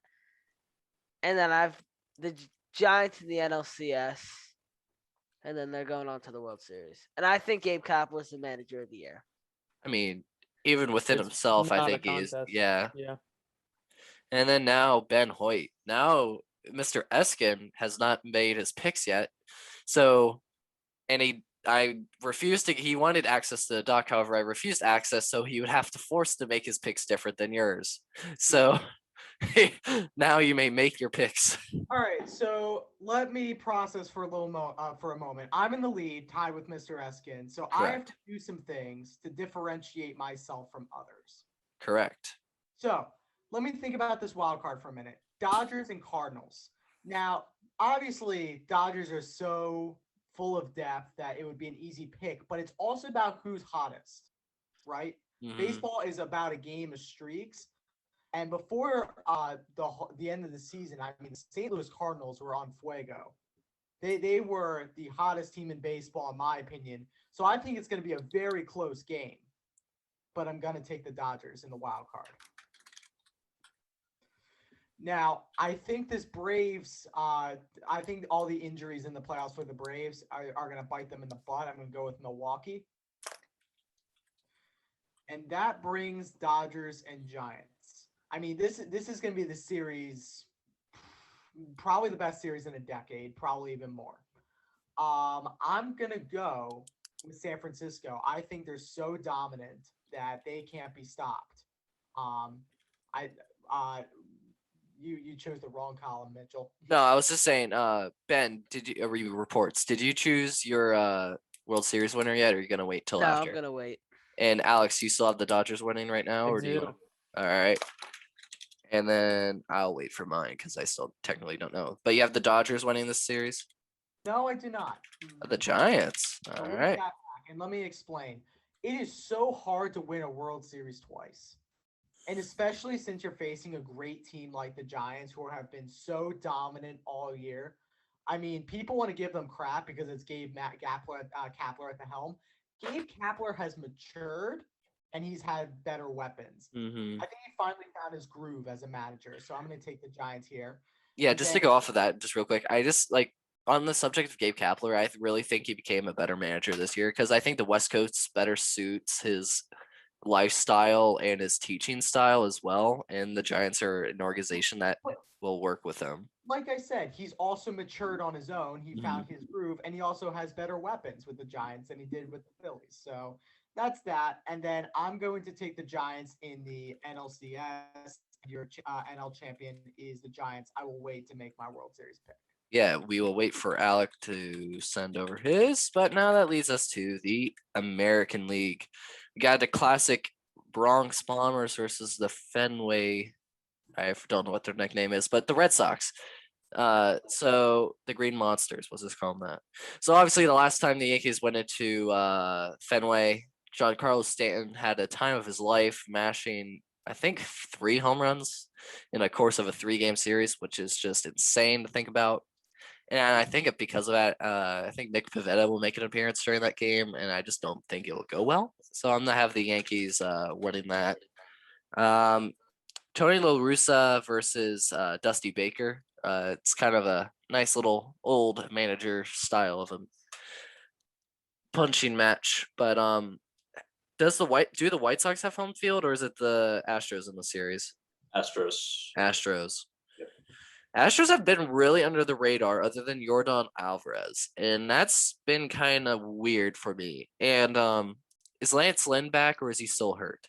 And then I've the Giants in the NLCS, and then they're going on to the World Series. And I think Gabe Kapler is the manager of the year. I mean, even within It's himself, I not a think he's contest. yeah. Yeah. And then now Ben Hoyt. Now Mr. Eskin has not made his picks yet. So, and I refused to, he wanted access to the doc, however, I refused access, so he would have to force to make his picks different than yours. So now you may make your picks. All right, so let me process for a moment. I'm in the lead, tied with Mr. Eskin, so I have to do some things to differentiate myself from others. Correct. So let me think about this wild card for a minute. Dodgers and Cardinals. Now, obviously, Dodgers are so full of depth that it would be an easy pick, but it's also about who's hottest, right? Mhm. Baseball is about a game of streaks. And before the end of the season, I mean, the St. Louis Cardinals were on fuego. They were the hottest team in baseball, in my opinion. So I think it's going to be a very close game. But I'm going to take the Dodgers in the wild card. Now, I think this Braves, I think all the injuries in the playoffs for the Braves are going to bite them in the butt. I'm going to go with Milwaukee. And that brings Dodgers and Giants. I mean, this is going to be the series, probably the best series in a decade, probably even more. I'm going to go with San Francisco. I think they're so dominant that they can't be stopped. You chose the wrong column, Mitchell. No, I was just saying, Ben, did you reports? Did you choose your World Series winner yet, or are you gonna wait till No, after? I'm going to wait. And Alex, you still have the Dodgers winning right now, I or do you? do. All right. And then I'll wait for mine because I still technically don't know. But you have the Dodgers winning this series. No, I do not. The Giants. So All leave right. that back, and let me explain. It is so hard to win a World Series twice. And especially since you're facing a great team like the Giants, who have been so dominant all year. I mean, people want to give them crap because it's Kapler at the helm. Gabe Kapler has matured, and he's had better weapons. Mm-hmm. I think he finally found his groove as a manager. So I'm going to take the Giants here. Yeah, And just then- to go off of that, just real quick, I just like on the subject of Gabe Kapler, I really think he became a better manager this year because I think the West Coast better suits his lifestyle and his teaching style as well. And the Giants are an organization that will work with him. Like I said, he's also matured on his own. He Mhm. found his groove, and he also has better weapons with the Giants than he did with the Phillies. So that's that. And then I'm going to take the Giants in the NLCS. Your NL champion is the Giants. I will wait to make my World Series pick. Yeah, we will wait for Alec to send over his, but now that leads us to the American League. We got the classic Bronx Bombers versus the Fenway. I don't know what their nickname is, but the Red Sox. So the Green Monsters, what's this called that? So obviously the last time the Yankees went into Fenway, Giancarlo Stanton had a time of his life, mashing I think 3 home runs in a course of a 3-game series, which is just insane to think about. And I think because of that, I think Nick Pivetta will make an appearance during that game, and I just don't think it'll go well. So I'm gonna have the Yankees winning that. Tony La Russa versus Dusty Baker. It's kind of a nice little old manager style of a punching match. But do the White Sox have home field, or is it the Astros in the series? Astros. Astros. Yep. Astros have been really under the radar other than Yordan Alvarez, and that's been kind of weird for me. And is Lance Lynn back, or is he still hurt?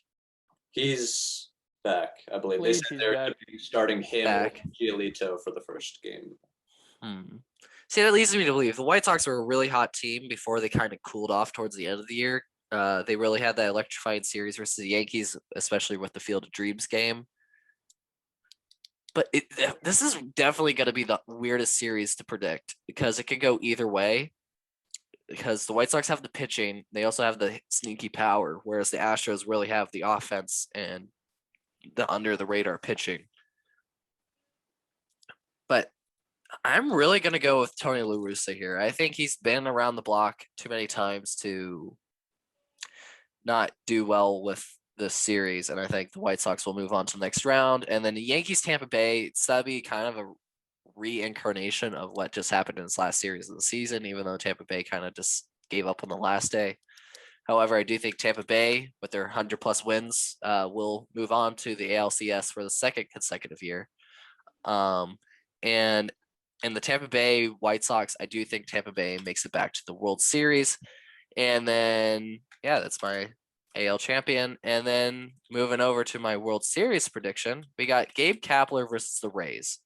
He's back, I believe. They Believe said he's they're back. starting him or Back. Giolito for the first game. See, that leads me to believe the White Sox were a really hot team before they kind of cooled off towards the end of the year. They really had that electrifying series versus the Yankees, especially with the Field of Dreams game. But this is definitely going to be the weirdest series to predict because it could go either way. Because the White Sox have the pitching, they also have the sneaky power, whereas the Astros really have the offense and the under the radar pitching. But I'm really going to go with Tony La Russa here. I think he's been around the block too many times to not do well with this series, and I think the White Sox will move on to the next round. And then the Yankees Tampa Bay, it's that'd be kind of a reincarnation of what just happened in this last series of the season, even though Tampa Bay kind of just gave up on the last day. However, I do think Tampa Bay, with their 100+ wins, will move on to the ALCS for the second consecutive year. And in the Tampa Bay White Sox, I do think Tampa Bay makes it back to the World Series. And then, yeah, that's my AL champion. And then moving over to my World Series prediction, we got Gabe Kapler versus the Rays.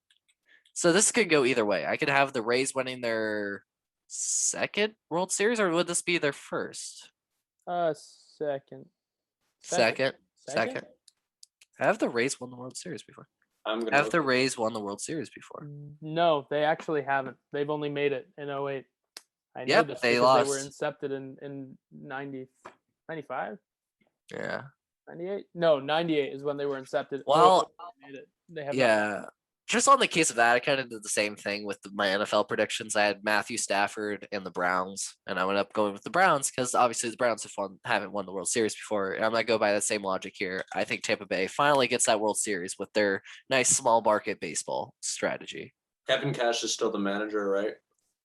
So this could go either way. I could have the Rays winning their second World Series, or would this be their first? Second. Second. Have the Rays won the World Series before? Have the Rays won the World Series before? No, they actually haven't. They've only made it in 08. I know Yep, this they because lost. they were incepted in 90, 95, Yeah. 98. No, 98 is when they were incepted. Well, they made it. They have yeah. Just on the case of that, I kind of did the same thing with my NFL predictions. I had Matthew Stafford and the Browns, and I went up going with the Browns because obviously the Browns haven't won the World Series before. And I'm going to go by that same logic here. I think Tampa Bay finally gets that World Series with their nice small market baseball strategy. Kevin Cash is still the manager, right?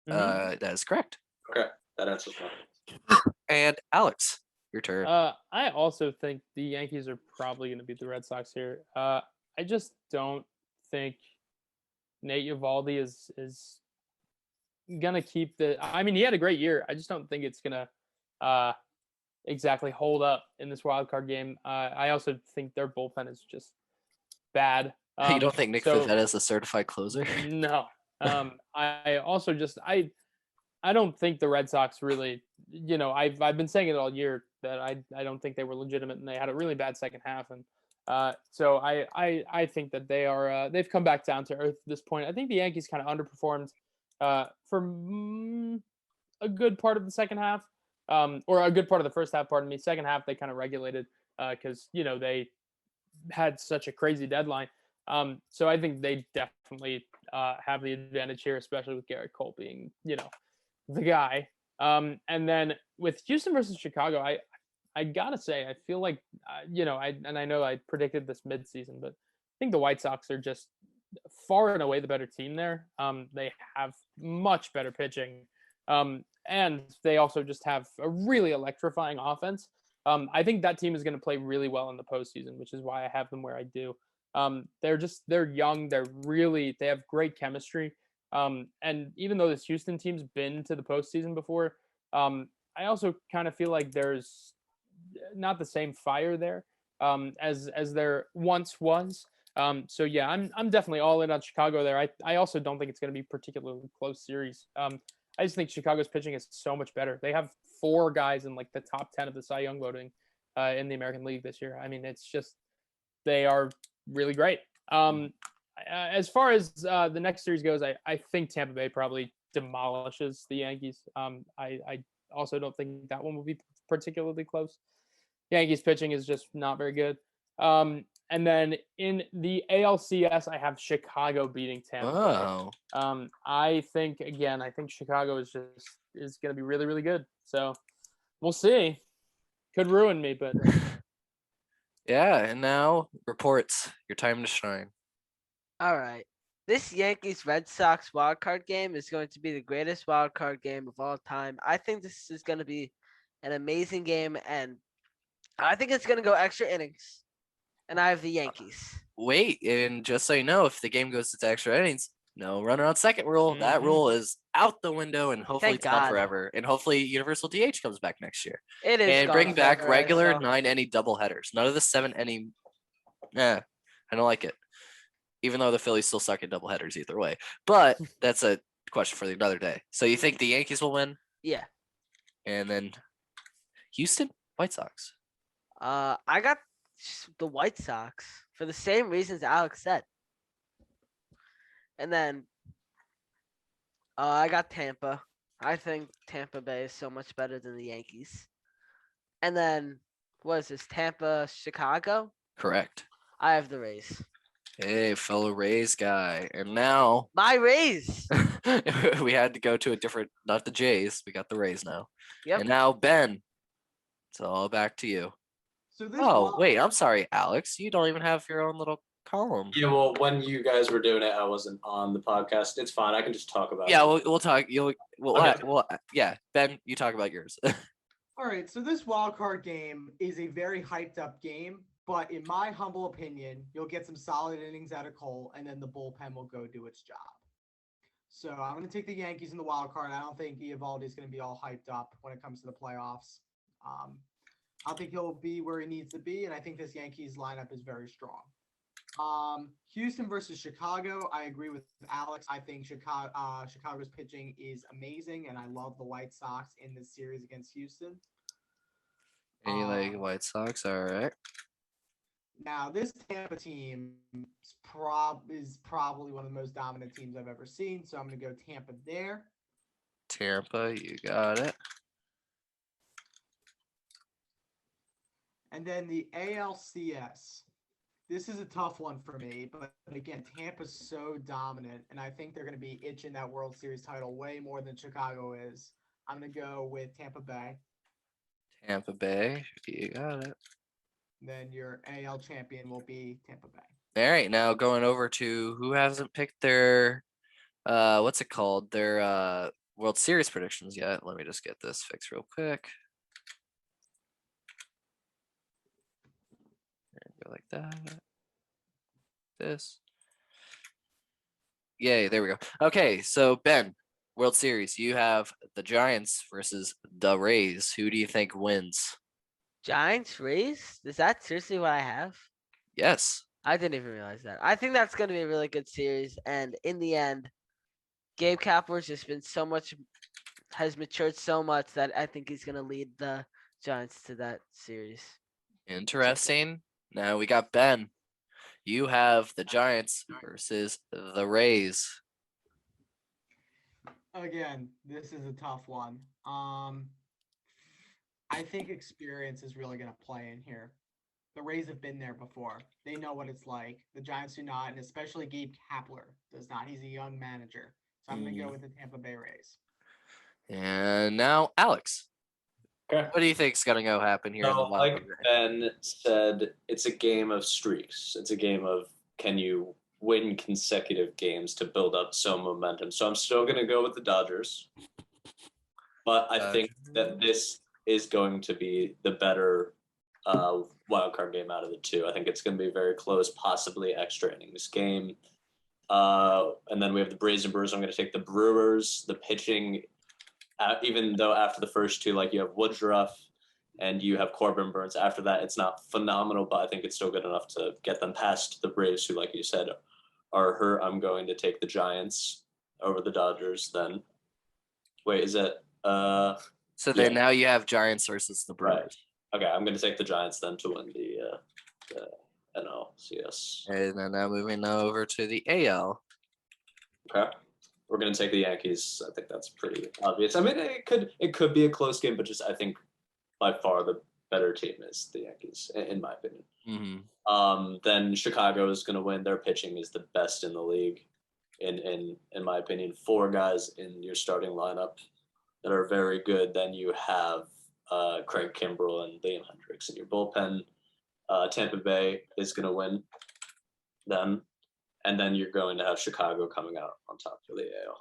That is correct. Okay, that answers mine. And Alex, your turn. I also think the Yankees are probably going to beat the Red Sox here. I just don't think Nate Eovaldi is gonna keep the. I mean, he had a great year. I just don't think it's gonna exactly hold up in this wild card game. I also think their bullpen is just bad. You don't think Nick Pivetta is a certified closer? No. I also just I don't think the Red Sox really. You know, I've been saying it all year that I don't think they were legitimate, and they had a really bad second half. And so I think that they are they've come back down to earth at this point. I think the Yankees kind of underperformed for a good part of the second half, or a good part of the first half. Pardon me. Second half they kind of regulated because you know they had such a crazy deadline. So I think they definitely have the advantage here, especially with Garrett Cole being the guy. And then with Houston versus Chicago, I gotta say, I feel like, I know I predicted this midseason, but I think the White Sox are just far and away the better team there. They have much better pitching, and they also just have a really electrifying offense. I think that team is going to play really well in the postseason, which is why I have them where I do. They're young. They have great chemistry. And even though this Houston team's been to the postseason before, I also kind of feel like there's not the same fire there as there once was. So yeah, I'm definitely all in on Chicago there. I also don't think it's going to be particularly close series. I just think Chicago's pitching is so much better. They have 4 guys in like the top 10 of the Cy Young voting in the American League this year. I mean, it's just they are really great. As far as the next series goes, I think Tampa Bay probably demolishes the Yankees. I also don't think that one will be particularly close. Yankees pitching is just not very good. And then in the ALCS, I have Chicago beating Tampa. Oh. I think Chicago is going to be really, really good. So we'll see. Could ruin me, but yeah. And now reports. Your time to shine. All right. This Yankees Red Sox wildcard game is going to be the greatest wildcard game of all time. I think this is going to be an amazing game, and I think it's going to go extra innings. And I have the Yankees. Wait, and just so you know, if the game goes to extra innings, no runner on second rule. Mm-hmm. That rule is out the window, and hopefully it's gone forever. And hopefully Universal DH comes back next year. It is. And bring back regular 9-inning doubleheaders. None of the 7-inning. I don't like it. Even though the Phillies still suck at doubleheaders either way. But that's a question for another day. So you think the Yankees will win? Yeah. And then Houston White Sox. I got the White Sox for the same reasons Alex said. And then I got Tampa. I think Tampa Bay is so much better than the Yankees. And then what is this? Tampa, Chicago? Correct. I have the Rays. Hey, fellow Rays guy. And now My Rays. we had to go to a different, not the Jays. We got the Rays now. Yep. And now, Ben, it's all back to you. So this Oh, wild- wait. I'm sorry, Alex. You don't even have your own little column. Yeah, well, when you guys were doing it, I wasn't on the podcast. It's fine. I can just talk about Yeah, it. we'll talk. Yeah, Ben, you talk about yours. All right, so this wild card game is a very hyped up game, but in my humble opinion, you'll get some solid innings out of Cole, and then the bullpen will go do its job. So I'm going to take the Yankees in the wild card. I don't think Eovaldi is going to be all hyped up when it comes to the playoffs. I think he'll be where he needs to be, and I think this Yankees lineup is very strong. Houston versus Chicago. I agree with Alex. I think Chicago's pitching is amazing, and I love the White Sox in this series against Houston. Any like White Sox? All right. Now, this Tampa team is probably one of the most dominant teams I've ever seen, so I'm going to go Tampa there. Tampa, you got it. And then the ALCS. This is a tough one for me, but again, Tampa's so dominant, and I think they're going to be itching that World Series title way more than Chicago is. I'm going to go with Tampa Bay. Tampa Bay, you got it. Then your AL champion will be Tampa Bay. All right, now going over to who hasn't picked their what's it called? Their World Series predictions yet. Let me just get this fixed real quick. Go like that. This. Yay, there we go. Okay, so Ben, World Series, you have the Giants versus the Rays. Who do you think wins? Giants, Rays? Is that seriously what I have? Yes. I didn't even realize that. I think that's going to be a really good series. And in the end, Gabe Kapler's just been has matured so much that I think he's going to lead the Giants to that series. Interesting. Now we got Ben. You have the Giants versus the Rays. Again, this is a tough one. I think experience is really going to play in here. The Rays have been there before. They know what it's like. The Giants do not, and especially Gabe Kapler does not. He's a young manager. So I'm going to go with the Tampa Bay Rays. And now Alex. Okay. What do you think's gonna go happen here in the So, wild like card? Ben said, it's a game of streaks. It's a game of can you win consecutive games to build up some momentum. So I'm still going to go with the Dodgers. But I think that this is going to be the better wild card game out of the two. I think it's going to be very close, possibly extra innings game. And then we have the Braves and Brewers. I'm going to take the Brewers. The pitching, even though after the first two, like you have Woodruff and you have Corbin Burns. After that, it's not phenomenal, but I think it's still good enough to get them past the Braves, who, like you said, are hurt. I'm going to take the Giants over the Dodgers. Then, wait, is it? So then now you have Giants versus the Brewers. Right. Okay, I'm going to take the Giants then to win the NLCS. And then now moving over to the AL. Okay. We're going to take the Yankees. I think that's pretty obvious. I mean, it could be a close game, but just I think by far the better team is the Yankees, in my opinion. Mm-hmm. Then Chicago is going to win. Their pitching is the best in the league, in my opinion. 4 guys in your starting lineup that are very good. Then you have Craig Kimbrell and Liam Hendricks in your bullpen. Tampa Bay is going to win them. And then you're going to have Chicago coming out on top for the AL.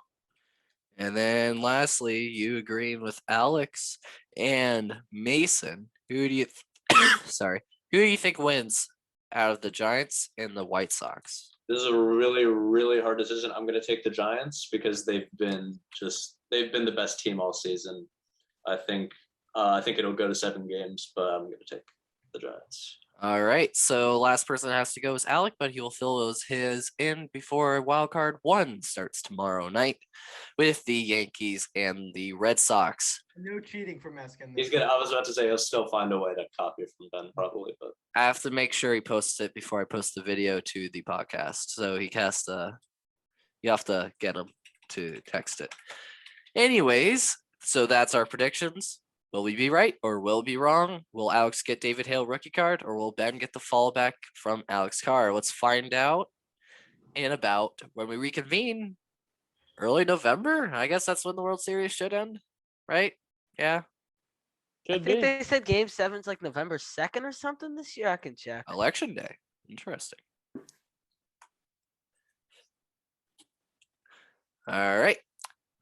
And then lastly, you agreeing with Alex and Mason. Who do you think wins out of the Giants and the White Sox? This is a really, really hard decision. I'm going to take the Giants because they've been the best team all season. I think it'll go to 7 games, but I'm going to take the Giants. All right, so last person that has to go is Alec, but he will fill his in before Wildcard 1 starts tomorrow night with the Yankees and the Red Sox. No cheating from Meskin. I was about to say he'll still find a way to copy it from Ben, probably, but I have to make sure he posts it before I post the video to the podcast, so he has to You have to get him to text it. Anyways, so that's our predictions. Will we be right or will we be wrong? Will Alex get David Hale rookie card or will Ben get the fallback from Alex Carr? Let's find out in about when we reconvene early November. I guess that's when the World Series should end, right? Yeah. I Should think be. they said Game 7's like November 2nd or something this year. I can check. Election day. Interesting. All right.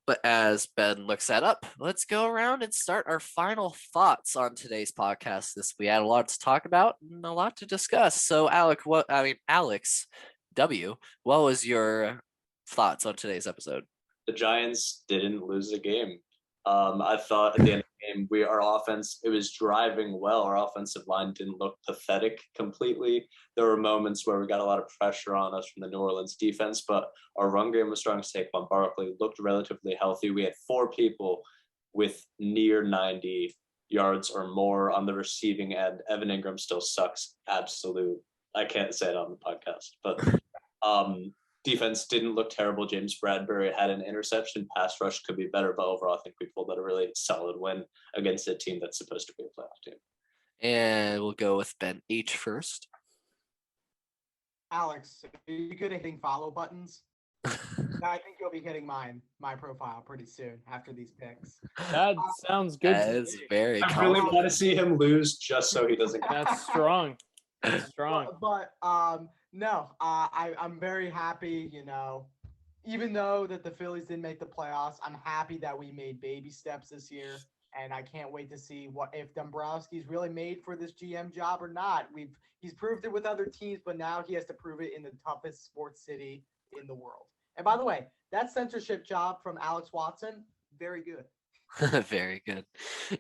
But as Ben looks that up, let's go around and start our final thoughts on today's podcast. We had a lot to talk about and a lot to discuss. So, Alex W, what was your thoughts on today's episode? The Giants didn't lose the game. I thought at the end of the game, our offense, it was driving well. Our offensive line didn't look pathetic completely. There were moments where we got a lot of pressure on us from the New Orleans defense, but our run game was strong. Saquon Barkley looked relatively healthy. We had 4 people with near 90 yards or more on the receiving end. Evan Ingram still sucks. Absolute. I can't say it on the podcast, but defense didn't look terrible. James Bradbury had an interception. Pass rush could be better, but overall, I think we pulled out a really solid win against a team that's supposed to be a playoff team. And we'll go with Ben H first. Alex, are you good at hitting follow buttons? I think you'll be hitting my profile pretty soon after these picks. That sounds good. That to is me. very I really confident. want to see him lose just so he doesn't get That's strong. That's strong. But no, I'm very happy. Even though that the Phillies didn't make the playoffs, I'm happy that we made baby steps this year, and I can't wait to see what if Dombrowski's really made for this GM job or not. He's proved it with other teams, but now he has to prove it in the toughest sports city in the world. And by the way, that censorship job from Alex Watson, very good. Very good.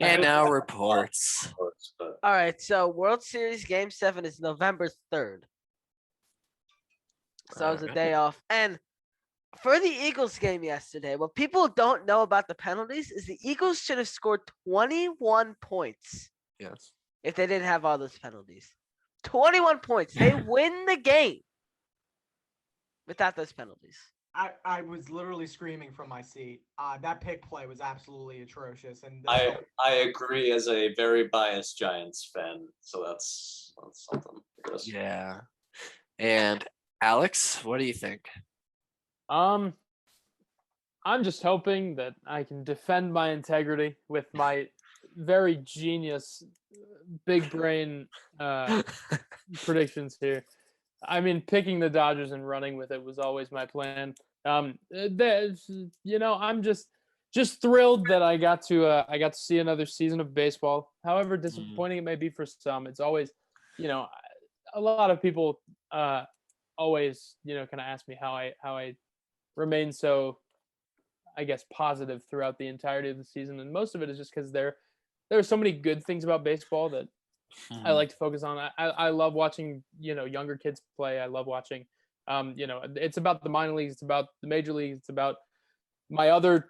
And now reports. but All right, so World Series Game 7 is November 3rd. So it was a Alright. day off. And for the Eagles game yesterday, what people don't know about the penalties is the Eagles should have scored 21 points Yes. if they didn't have all those penalties. 21 points. They win the game without those penalties. I was literally screaming from my seat. That pick play was absolutely atrocious, and I agree as a very biased Giants fan, so that's something. I guess. Yeah. And Alex, what do you think? I'm just hoping that I can defend my integrity with my very genius, big brain predictions here. I mean, picking the Dodgers and running with it was always my plan. I'm just thrilled that I got to see another season of baseball. However disappointing it may be for some, it's always, a lot of people always, kind of ask me how I remain so, I guess, positive throughout the entirety of the season, and most of it is just because there are so many good things about baseball that I like to focus on. I love watching, younger kids play. I love watching, it's about the minor leagues. It's about the major leagues. It's about my other,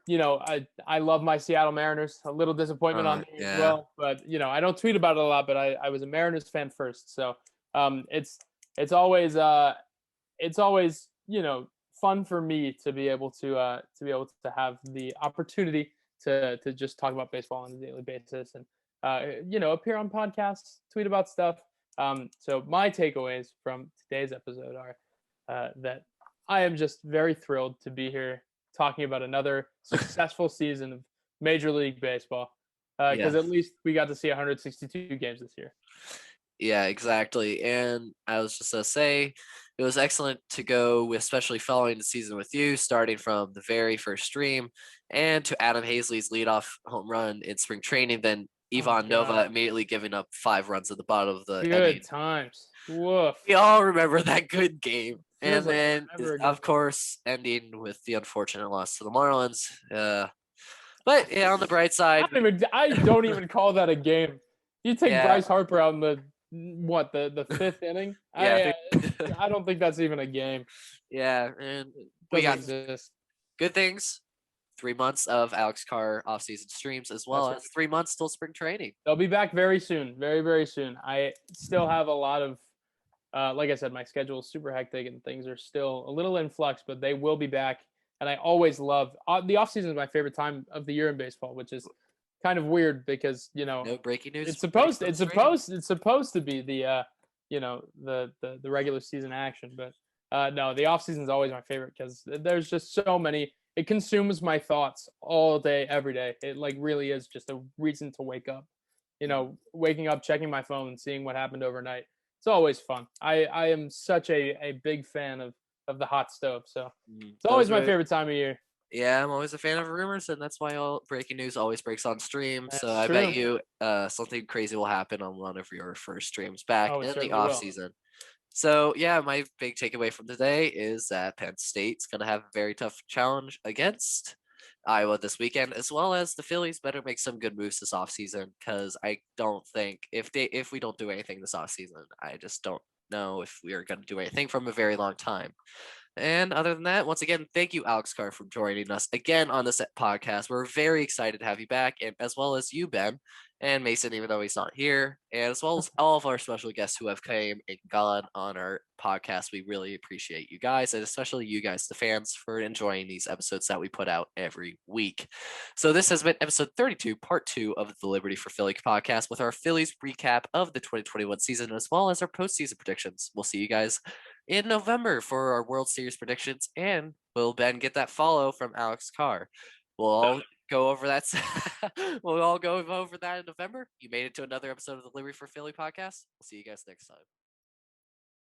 I love my Seattle Mariners. A little disappointment on me as well, but, I don't tweet about it a lot, but I was a Mariners fan first. So it's always, fun for me to be able to have the opportunity to just talk about baseball on a daily basis and, appear on podcasts, tweet about stuff. So my takeaways from today's episode are that I am just very thrilled to be here talking about another successful season of Major League Baseball. Because at least we got to see 162 games this year. Yeah, exactly. And I was just going to say, it was excellent to go, especially following the season with you, starting from the very first stream, and to Adam Hazley's leadoff home run in spring training, then Ivan Nova immediately giving up 5 runs at the bottom of the inning. Times. Woof. We all remember that good game. Feels And then, like forever ago. of course, ending with the unfortunate loss to the Marlins. But yeah, on the bright side, I don't even call that a game. You take Yeah. Bryce Harper out in the 5th inning. Yeah, I don't think that's even a game. yeah, and we got Doesn't exist. good things. 3 months of Alex Carr off-season streams, as well That's as 3 months till spring training. They'll be back very soon, very, very soon. I still have a lot of like I said, my schedule is super hectic and things are still a little in flux, but they will be back. And I always love the offseason is my favorite time of the year in baseball, which is kind of weird because No breaking news. it's supposed predictions rating. it's supposed to be the the regular season action, but no, the off season is always my favorite because there's just so many. It consumes my thoughts all day, every day. It like really is just a reason to wake up. Waking up, checking my phone, seeing what happened overnight. It's always fun. I am such a big fan of the hot stove, so it's always my favorite time of year. Yeah, I'm always a fan of rumors, and that's why all breaking news always breaks on stream. So That's I bet true. you something crazy will happen on one of your first streams back Oh, it in the certainly off will. season. So yeah, my big takeaway from today is that Penn State's gonna have a very tough challenge against Iowa this weekend, as well as the Phillies better make some good moves this offseason, because I don't think if we don't do anything this offseason, I just don't know if we are gonna do anything from a very long time. And other than that, once again, thank you, Alex Carr, for joining us again on this podcast. We're very excited to have you back, and as well as you, Ben, and Mason, even though he's not here, and as well as all of our special guests who have came and gone on our podcast. We really appreciate you guys, and especially you guys, the fans, for enjoying these episodes that we put out every week. So this has been episode 32, part 2 of the Liberty for Philly podcast, with our Phillies recap of the 2021 season, as well as our postseason predictions. We'll see you guys in November for our World Series predictions, and will Ben get that follow from Alex Carr? We'll all go over that. We'll all go over that in November. You made it to another episode of the Liberty for Philly podcast. We'll see you guys next time.